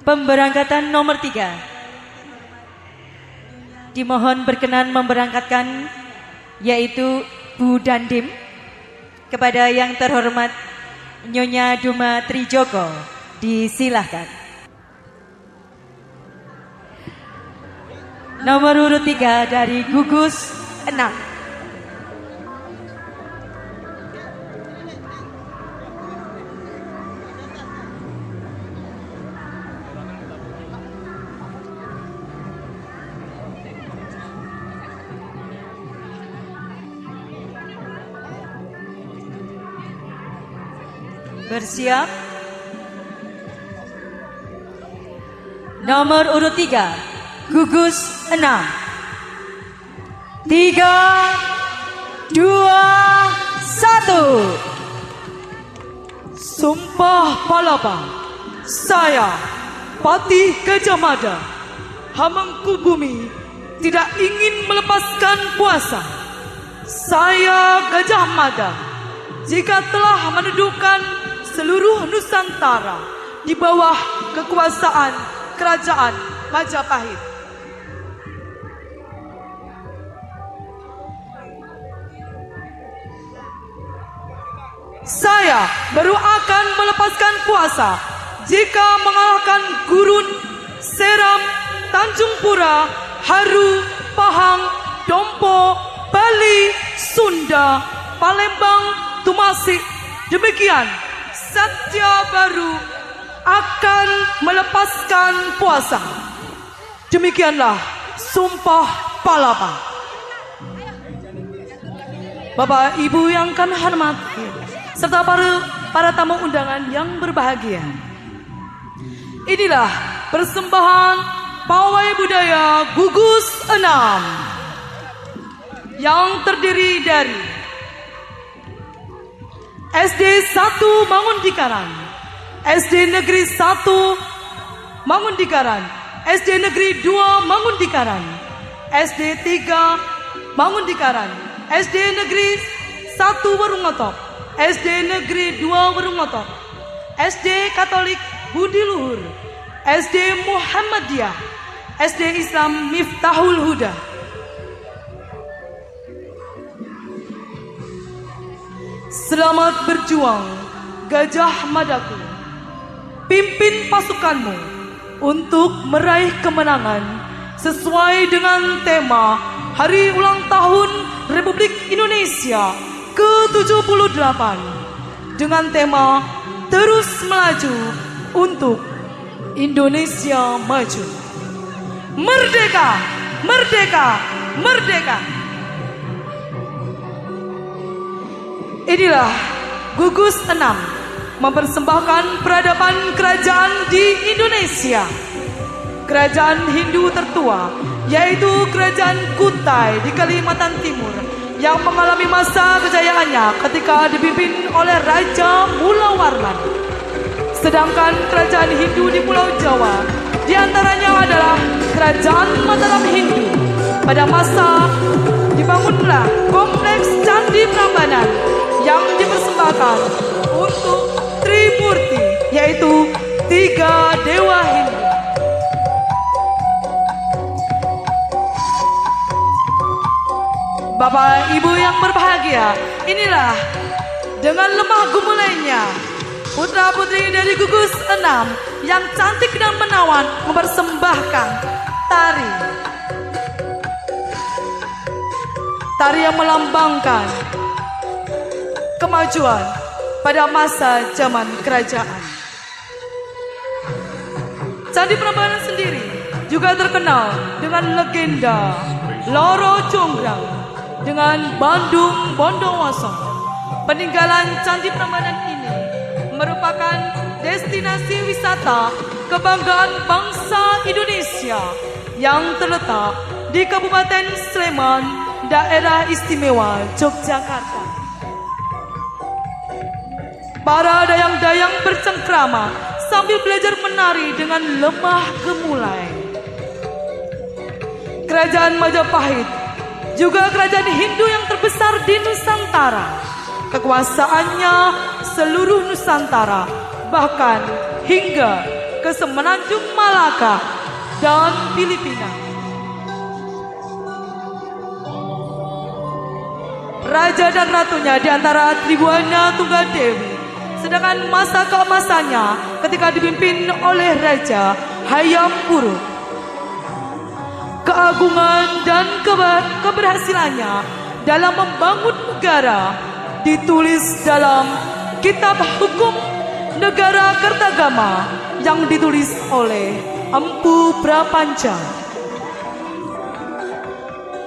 Pemberangkatan nomor 3. Dimohon berkenan memberangkatkan yaitu Bu Dandim kepada yang terhormat Nyonya Duma Trijoko. Disilahkan. Nomor urut 3 dari gugus 6. Bersiap. Nomor urut 3 gugus 6. 3, 2, 1. Sumpah Palapa, saya Patih Gajah Mada, Hamengkubumi, tidak ingin melepaskan puasa. Saya Gajah Mada, jika telah mendudukan seluruh Nusantara di bawah kekuasaan Kerajaan Majapahit, saya baru akan melepaskan puasa jika mengalahkan Gurun, Seram, Tanjung Pura, Haru, Pahang, Dompo, Bali, Sunda, Palembang, Tumasik. Demikian, Satya Baru akan melepaskan puasa. Demikianlah Sumpah Palapa. Bapak Ibu yang kami hormati, serta para tamu undangan yang berbahagia, inilah persembahan pawai budaya gugus 6 yang terdiri dari SD 1 Mangundikaran, SD Negeri 1 Mangundikaran, SD Negeri 2 Mangundikaran, SD 3 Mangundikaran, SD Negeri 1 Warungotok, SD Negeri 2 Warungotok, SD Katolik Budi Luhur, SD Muhammadiyah, SD Islam Miftahul Huda. Selamat berjuang, Gajah Madaku. Pimpin pasukanmu untuk meraih kemenangan sesuai dengan tema Hari Ulang Tahun Republik Indonesia ke-78 dengan tema Terus Melaju untuk Indonesia Maju. Merdeka! Merdeka! Merdeka! Inilah gugus 6 mempersembahkan peradaban kerajaan di Indonesia. Kerajaan Hindu tertua yaitu Kerajaan Kutai di Kalimantan Timur yang mengalami masa kejayaannya ketika dipimpin oleh Raja Mulawarman. Sedangkan kerajaan Hindu di Pulau Jawa diantaranya adalah Kerajaan Mataram Hindu. Pada masa dibangunlah kompleks Candi Prambanan yang dipersembahkan untuk Trimurti, yaitu 3 dewa Hindu. Bapak Ibu yang berbahagia, inilah dengan lemah gemulainya putra-putri dari gugus 6 yang cantik dan menawan mempersembahkan tari yang melambangkan kemajuan pada masa zaman kerajaan. Candi Prambanan sendiri juga terkenal dengan legenda Loro Jonggrang dengan Bandung Bondowoso. Peninggalan Candi Prambanan ini merupakan destinasi wisata kebanggaan bangsa Indonesia yang terletak di Kabupaten Sleman, Daerah Istimewa Yogyakarta. Para dayang-dayang bercengkrama sambil belajar menari dengan lemah gemulai. Kerajaan Majapahit juga kerajaan Hindu yang terbesar di Nusantara. Kekuasaannya seluruh Nusantara, bahkan hingga ke Semenanjung Malaka dan Filipina. Raja dan ratunya di antara Tribuana Tunggadewi, sedangkan masa keemasannya ketika dipimpin oleh Raja Hayam Wuruk. Keagungan dan keberhasilannya dalam membangun negara ditulis dalam Kitab Hukum Negara Kertagama yang ditulis oleh Empu Prapanca.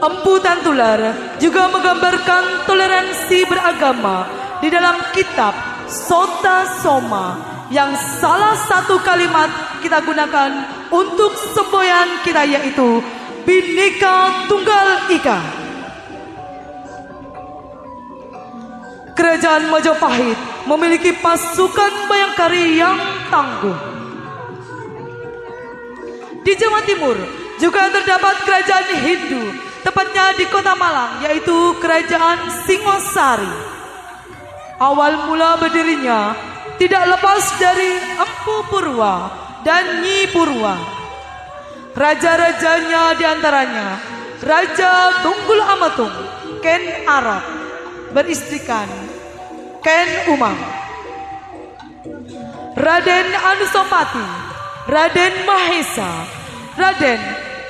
Empu Tantular juga menggambarkan toleransi beragama di dalam kitab Sota Soma yang salah satu kalimat kita gunakan untuk semboyan kita yaitu Bhinneka Tunggal Ika. Kerajaan Majapahit memiliki pasukan Bayangkari yang tangguh. Di Jawa Timur juga terdapat kerajaan Hindu, tepatnya di Kota Malang, yaitu Kerajaan Singosari. Awal mula berdirinya tidak lepas dari Empu Purwa dan Nyi Purwa. Raja-rajanya diantaranya Raja Tunggul Amatung, Ken Arok, beristrikan Ken Umang, Raden Anusapati, Raden Mahesa, Raden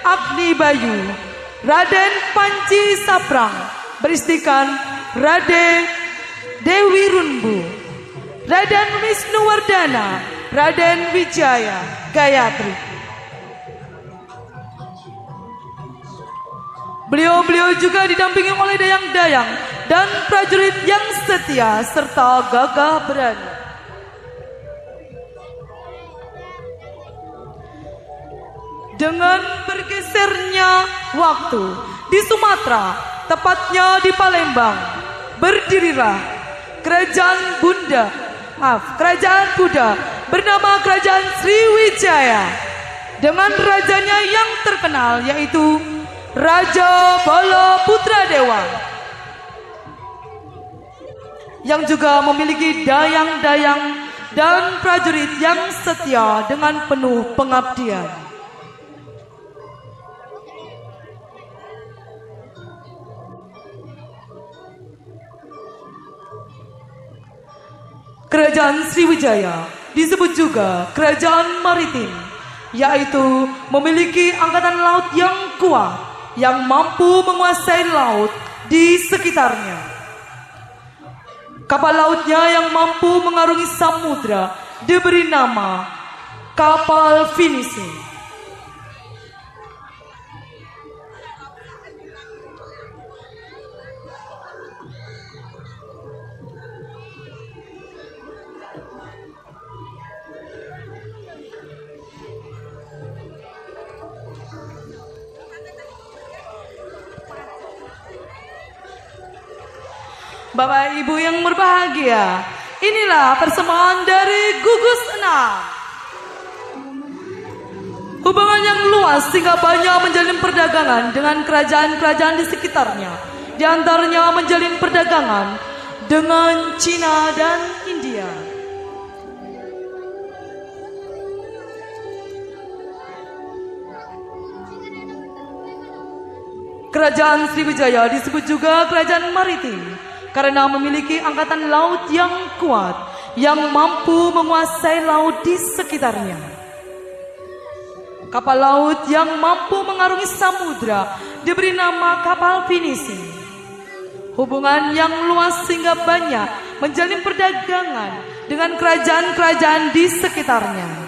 Agni Bayu, Raden Panci Saprang, beristrikan Raden Dewi Runbu, Raden Wisnuwardana, Raden Wijaya Gayatri. Beliau-beliau juga didampingi oleh dayang-dayang dan prajurit yang setia serta gagah berani. Dengan bergesernya waktu di Sumatera, tepatnya di Palembang, berdirilah Kerajaan Buddha bernama Kerajaan Sriwijaya dengan rajanya yang terkenal yaitu Raja Bala Putra Dewa, yang juga memiliki dayang-dayang dan prajurit yang setia dengan penuh pengabdian. Kerajaan Sriwijaya disebut juga Kerajaan Maritim, yaitu memiliki angkatan laut yang kuat yang mampu menguasai laut di sekitarnya. Kapal lautnya yang mampu mengarungi samudra diberi nama kapal finishing. Bapak Ibu yang berbahagia, inilah persembahan dari Gugus 6. Hubungan yang luas sehingga banyak menjalin perdagangan dengan kerajaan-kerajaan di sekitarnya. Di antaranya menjalin perdagangan dengan Cina dan India. Kerajaan Sriwijaya disebut juga Kerajaan Maritim karena memiliki angkatan laut yang kuat yang mampu menguasai laut di sekitarnya. Kapal laut yang mampu mengarungi samudra diberi nama kapal finishing. Hubungan yang luas sehingga banyak menjalin perdagangan dengan kerajaan-kerajaan di sekitarnya.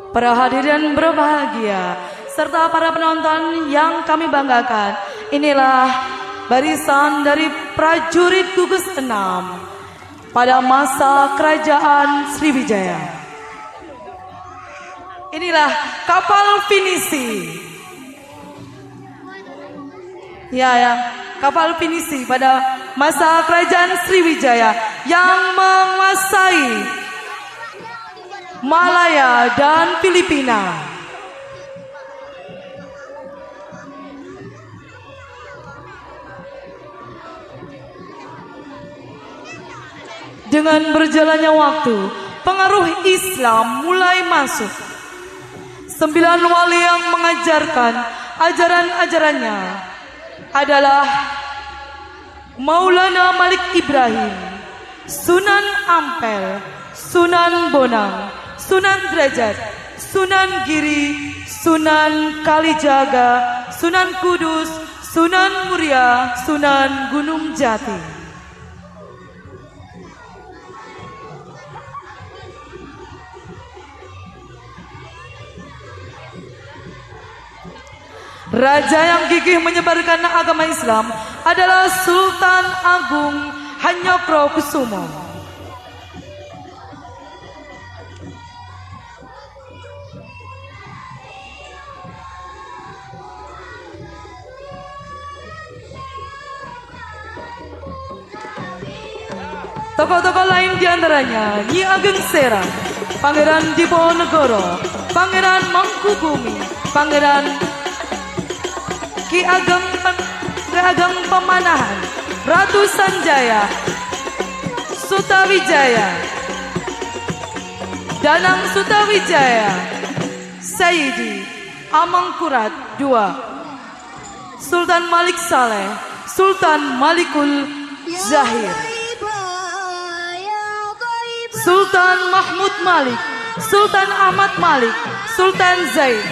Para hadirin berbahagia serta para penonton yang kami banggakan, inilah barisan dari prajurit Gugus 6 pada masa Kerajaan Sriwijaya. Inilah kapal finisi. Kapal finisi pada masa Kerajaan Sriwijaya yang menguasai Malaya, dan Filipina. Dengan berjalannya waktu, pengaruh Islam mulai masuk. 9 wali yang mengajarkan ajaran-ajarannya adalah Maulana Malik Ibrahim, Sunan Ampel, Sunan Bonang, Sunan Derajat, Sunan Giri, Sunan Kalijaga, Sunan Kudus, Sunan Muria, Sunan Gunung Jati. Raja yang gigih menyebarkan agama Islam adalah Sultan Agung Hanyokrokusumo. Tokoh-tokoh lain diantaranya Nyi Ageng Serang, Pangeran Diponegoro, Pangeran Mangkubumi, Pangeran Ki Ageng Pemanahan, Ratu Sanjaya, Sutawijaya, Danang Sutawijaya, Sayyidi Amangkurat II, Sultan Malik Saleh, Sultan Malikul Zahir, Sultan Mahmud Malik, Sultan Ahmad Malik, Sultan Zaid,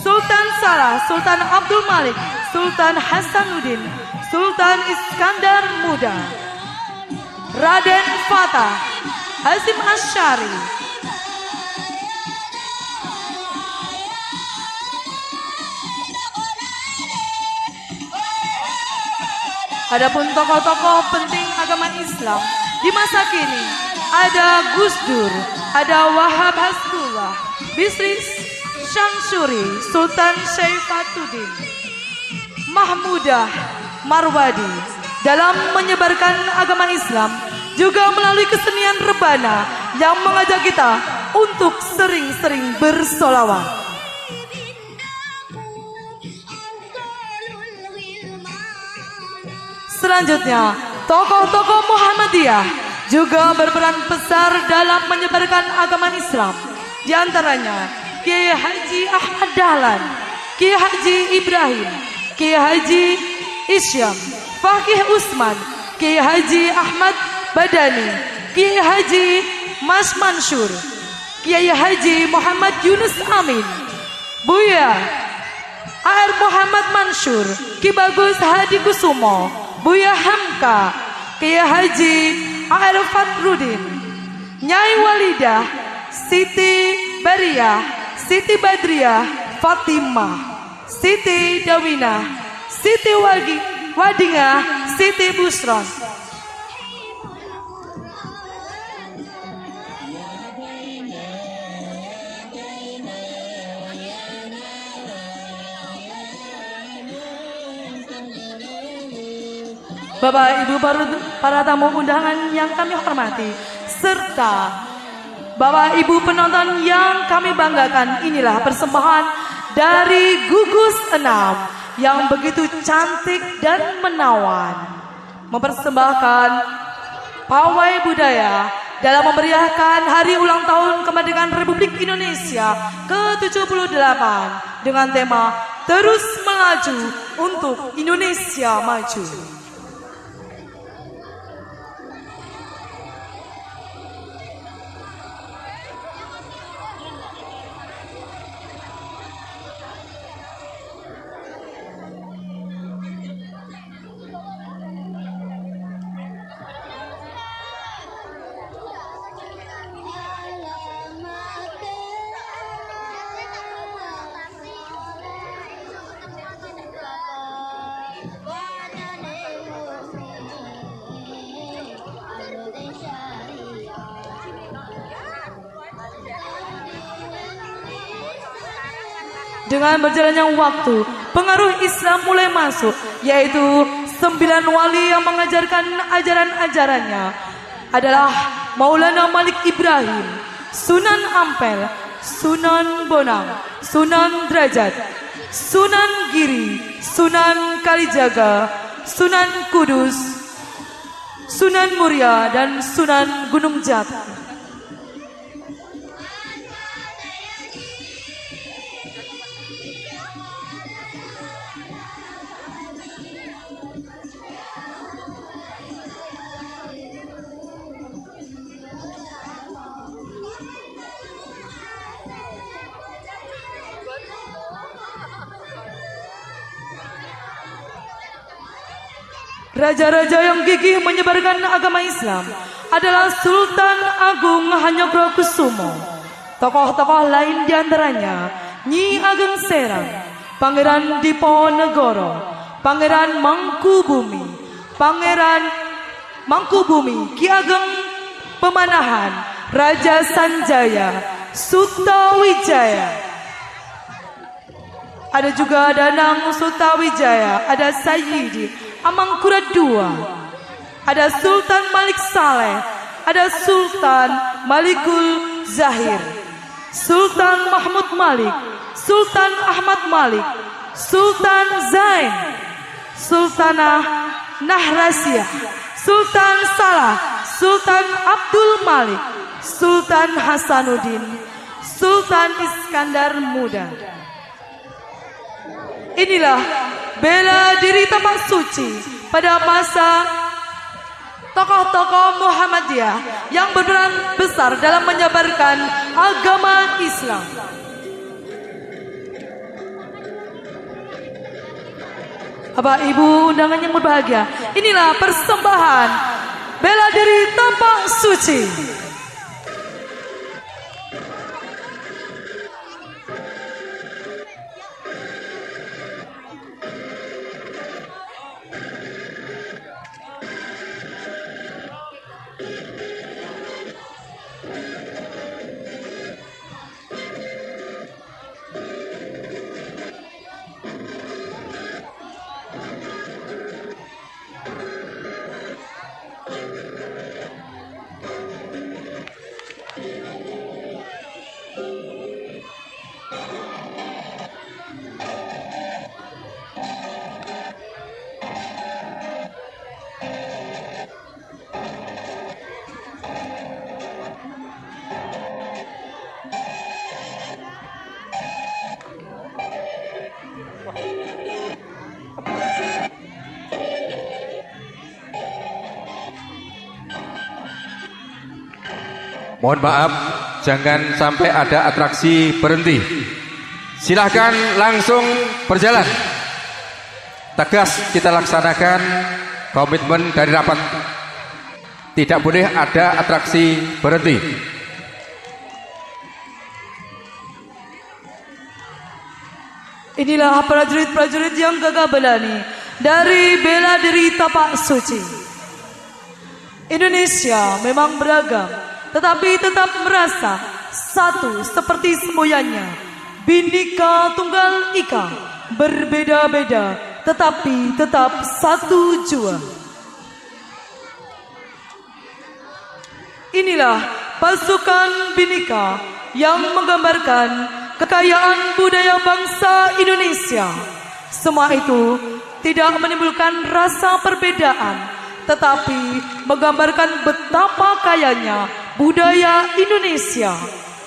Sultan Salah, Sultan Abdul Malik, Sultan Hasanuddin, Sultan Iskandar Muda, Raden Fatah, Hasim Asy'ari, adapun tokoh-tokoh penting agama Islam di masa kini ada Gus Dur, ada Wahab Hasbullah, Bisri Syamsuri, Sultan Syaifuddin, Mahmudah Marwadi. Dalam menyebarkan agama Islam juga melalui kesenian rebana yang mengajak kita untuk sering-sering bersolawat. Selanjutnya, tokoh-tokoh Muhammadiyah juga berperan besar dalam menyebarkan agama Islam. Di antaranya Kiai Haji Ahmad Dahlan, Kiai Haji Ibrahim, Kiai Haji Isyam, Fakih Usman, Kiai Haji Ahmad Badani, Kiai Haji Mas Mansur, Kiai Haji Muhammad Yunus Amin, Buya AR Muhammad Mansur, Ki Bagus Hadi Kusumo, Buya Hamka, Kiai Haji AR Fatrudin, Nyai Walidah, Siti Bariyah, Siti Badriah, Fatimah, Siti Dawinah, Siti Wadingah, Siti Busron. Bapak Ibu para tamu undangan yang kami hormati, serta Bapak Ibu penonton yang kami banggakan, inilah persembahan dari Gugus 6 yang begitu cantik dan menawan, mempersembahkan pawai budaya dalam memeriahkan hari ulang tahun kemerdekaan Republik Indonesia ke-78 dengan tema Terus Melaju untuk Indonesia Maju. Dengan berjalannya waktu, pengaruh Islam mulai masuk, yaitu 9 wali yang mengajarkan ajaran-ajarannya. adalah Maulana Malik Ibrahim, Sunan Ampel, Sunan Bonang, Sunan Derajat, Sunan Giri, Sunan Kalijaga, Sunan Kudus, Sunan Muria, dan Sunan Gunung Jati. Raja-raja yang gigih menyebarkan agama Islam adalah Sultan Agung Hanyokrokusumo. Tokoh-tokoh lain diantaranya Nyi Ageng Serang, Pangeran Diponegoro, Pangeran Mangkubumi, Pangeran Mangkubumi, Ki Ageng Pemanahan, Raja Sanjaya, Sutawijaya. Ada juga Danang Sutawijaya, ada Sayyidi Amangkurat II, ada Sultan Malik Saleh, ada Sultan Malikul Zahir, Sultan Mahmud Malik, Sultan Ahmad Malik, Sultan Zain, Sultanah Nahrasiyah, Sultan Salah, Sultan Abdul Malik, Sultan Hasanuddin, Sultan Iskandar Muda. Inilah bela diri Tapak Suci pada masa tokoh-tokoh Muhammadiyah yang berperan besar dalam menyebarkan agama Islam. Bapak Ibu undangan yang berbahagia, inilah persembahan bela diri Tapak Suci. Mohon maaf, jangan sampai ada atraksi berhenti. Silahkan langsung berjalan. Tegas kita laksanakan komitmen dari rapat. Tidak boleh ada atraksi berhenti. Inilah prajurit-prajurit yang gagah berani dari bela diri Tapak Suci. Indonesia memang beragam, tetapi tetap merasa satu seperti semboyannya. Bhinneka Tunggal Ika, berbeda-beda tetapi tetap satu jua. Inilah pasukan Bhinneka yang menggambarkan kekayaan budaya bangsa Indonesia. Semua itu tidak menimbulkan rasa perbedaan, tetapi menggambarkan betapa kayanya budaya Indonesia,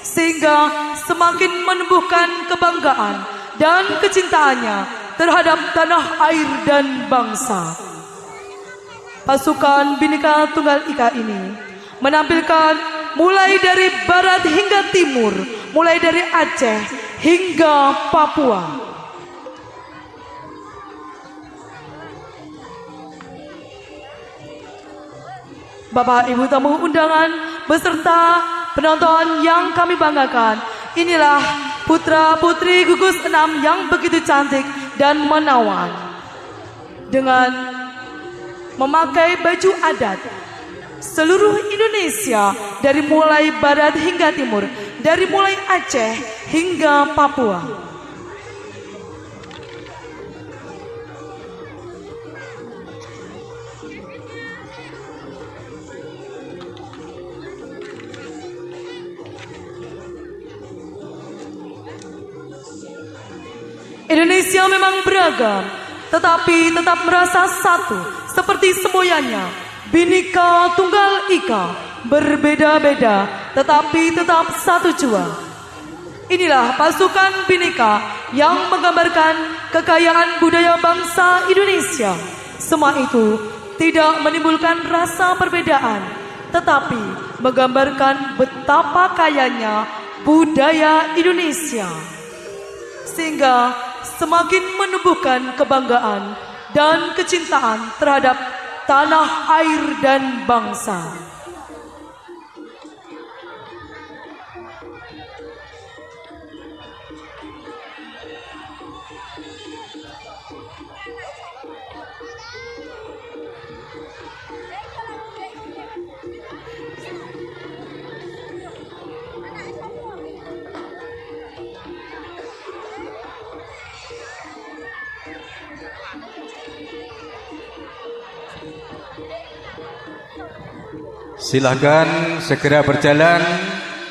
sehingga semakin menumbuhkan kebanggaan dan kecintaannya terhadap tanah air dan bangsa. Pasukan Bhinneka Tunggal Ika ini menampilkan mulai dari barat hingga timur, mulai dari Aceh hingga Papua. Bapak Ibu tamu undangan beserta penonton yang kami banggakan, inilah putra-putri gugus 6 yang begitu cantik dan menawan dengan memakai baju adat seluruh Indonesia, dari mulai barat hingga timur, dari mulai Aceh hingga Papua. Indonesia memang beragam, tetapi tetap merasa satu, seperti semboyannya. Bhinneka Tunggal Ika, berbeda-beda, tetapi tetap satu jua. Inilah pasukan Bhinneka yang menggambarkan kekayaan budaya bangsa Indonesia. Semua itu tidak menimbulkan rasa perbedaan, tetapi menggambarkan betapa kayanya budaya Indonesia. Sehingga semakin menumbuhkan kebanggaan dan kecintaan terhadap tanah air dan bangsa. Silahkan segera berjalan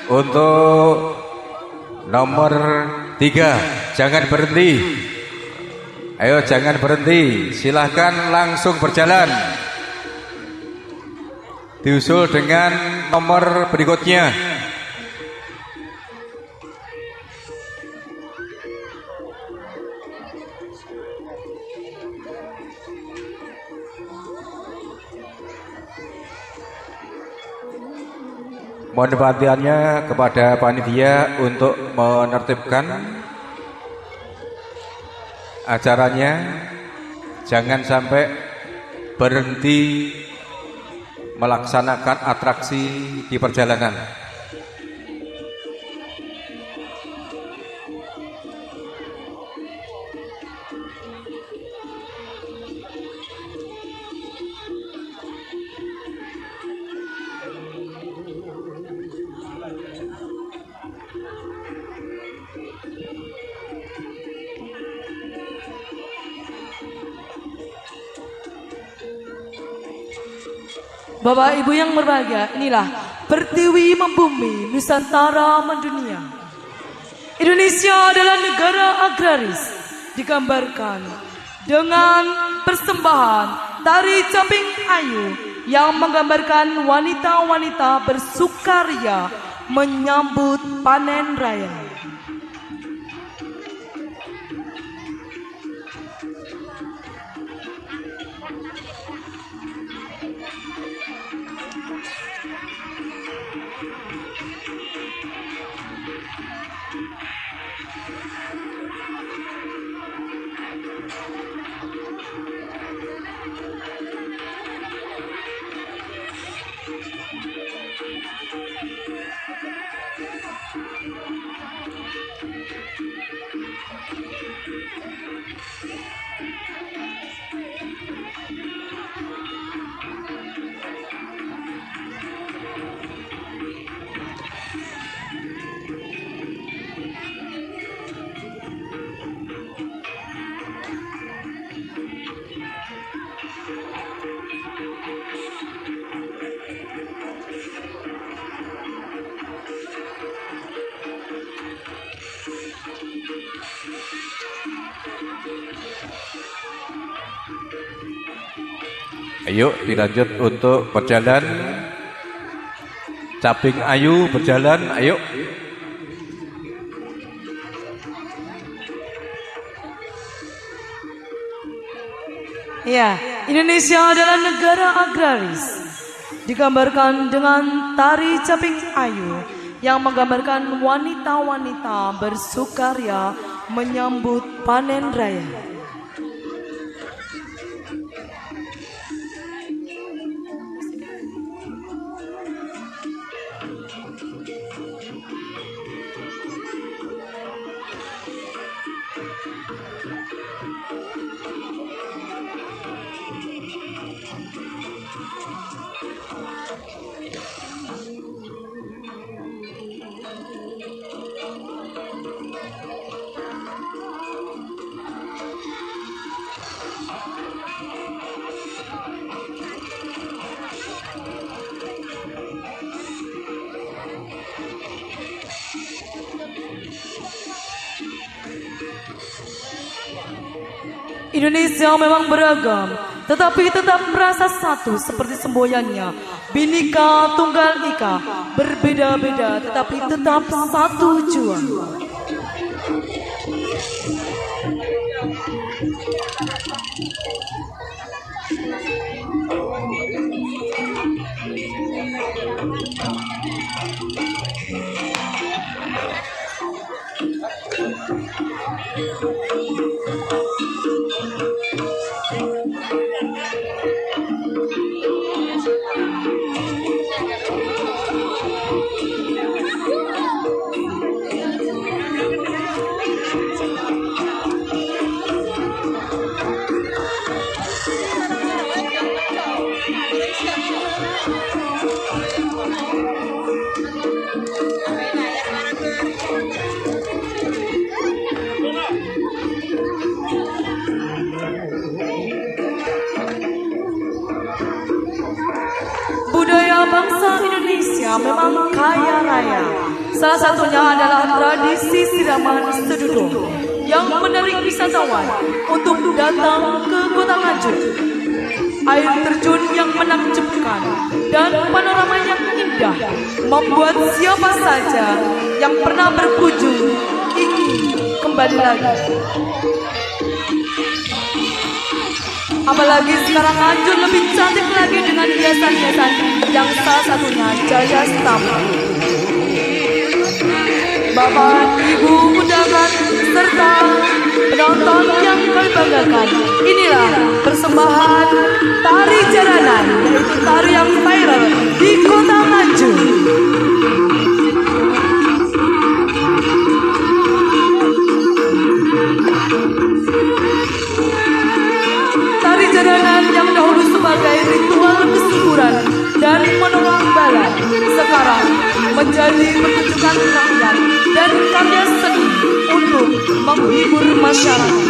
untuk nomor 3. Jangan berhenti. Ayo jangan berhenti. Silahkan langsung berjalan. Diusul dengan nomor berikutnya. Mohon perhatiannya kepada panitia untuk menertibkan acaranya. Jangan sampai berhenti melaksanakan atraksi di perjalanan. Bapak Ibu yang berbahagia, inilah Pertiwi membumi, Nusantara mendunia. Indonesia adalah negara agraris, digambarkan dengan persembahan tari caping ayu yang menggambarkan wanita-wanita bersukaria menyambut panen raya. Ayo dilanjut untuk berjalan. Caping ayu berjalan, ayo. Ya, Indonesia adalah negara agraris, digambarkan dengan tari caping ayu yang menggambarkan wanita-wanita bersukaria menyambut panen raya. Indonesia memang beragam, tetapi tetap merasa satu seperti semboyannya. Bhinneka Tunggal Ika, berbeda-beda tetapi tetap satu jua. Budaya bangsa Indonesia memang kaya raya. Salah satunya adalah tradisi siraman seduduk yang menarik wisatawan untuk datang ke Kota Nganjuk. Air terjun yang menakjubkan dan panorama yang indah membuat siapa saja yang pernah berkunjung ingin kembali lagi. Apalagi sekarang Nganjuk lebih cantik lagi dengan hiasan-hiasan yang salah satunya Jaya Stama. Bapak, Ibu, undangan, serta penonton yang kami banggakan, inilah persembahan tari jaranan, yaitu tari yang viral di Kota Nganjuk. Tari jaranan yang dahulu sebagai ritual kesuburan dan menolong bala, sekarang menjadi pertunjukan rakyat dan karya seni untuk menghibur masyarakat.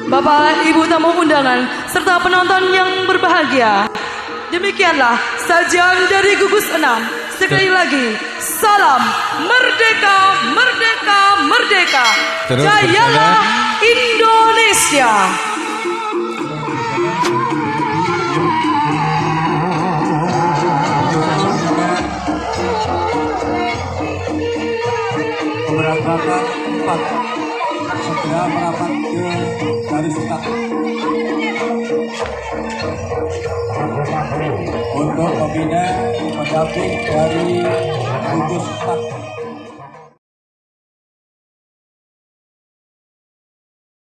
Bapak, Ibu tamu undangan, serta penonton yang berbahagia, demikianlah sajian dari Gugus 6. Sekali lagi, salam merdeka, merdeka, merdeka. Jayalah Indonesia. Keberangkatan 4 segera merapat ke garis start untuk pembina pendamping dari gugus 4.